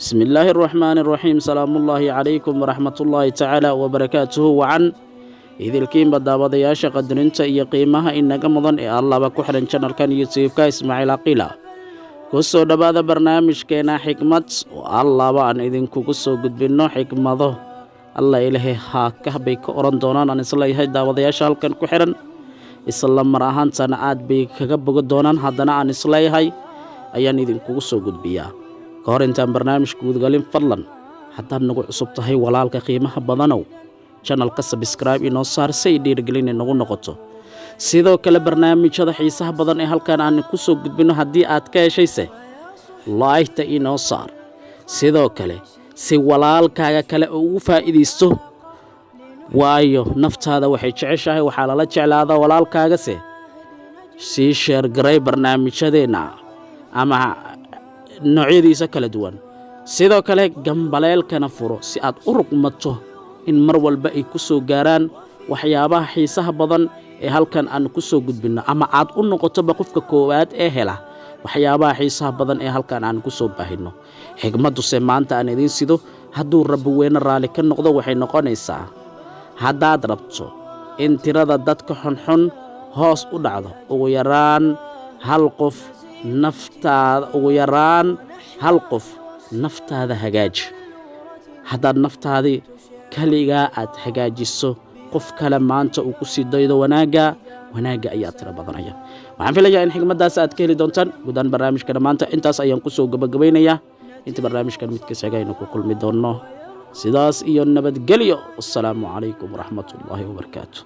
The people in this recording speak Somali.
بسم الله الرحمن الرحيم سلام الله عليكم ورحمة الله تعالى وبركاته وعن إذا الكيم بدأ ياشا قدرنت يقيمها إنك مضن الله بكحرن شنر كان يوسف إسماعيل قيلا كسو دبادة برنامج كينا حكمة والله بان إذن كسو قد بنو حكمة الله إلهي هاكه بيك أوران دونان أن إسلا يهي دابا ياشا هلكن كحرن إسلا مراهان سنعاد بيك كبقى دونان هدنا أن إسلا يهي أيان إذن كسو قد بيا kahor intaan barnaamijka gudgalin fadlan haddaad nagu cusub tahay walaalka qiimaha badanow channelka subscribe inoo saar si ay dhiirigelin inagu noqoto sidoo kale barnaamijyada xiisaha badan ee halkan aan ku soo gudbino haddii aad ka heshayse like-ta inoo saar sidoo kale si walaalkaaga kale ugu faa'iideysto waayo naftaada waxay jeceshahay waxaa lala jeclaadaa walaalkaagase sii share garay barnaamijyadeena ama noocyadiisa kala duwan sidoo kale gambaleelkana furo si aad u rugmato in mar walba ay ku soo gaaraan waxyaabaha xiisaha badan ee halkan aan ku soo gudbino ama aad u noqoto qofka koowaad ee hela waxyaabaha xiisaha badan ee halkan aan ku soo baahino xigmadu se maanta aan idin sido hadduu rabbi weyn raali ka noqdo waxay noqonaysaa haddaad rabto in tirada dadka xunxun hoos u dhacdo ugu yaraan hal qof naftaada ugu yaraan hal qof naftaada hagaaji haddaad naftaadii kaligaa aad hagaajiso qof kale maanta uu ku sii daydo wanaagga ayaa tira badanaya waxaan filayaa in xigmadaas aad ka heli doontaan guudaan barnaamijkana maanta intaas ayaan ku soo gabagabaynayaa inta barnaamijkan mid ka sagayna ku kulmi doono sidaas iyo nabadgelyo wassalaamu calaykum waraxmatullaahi wabarakaatu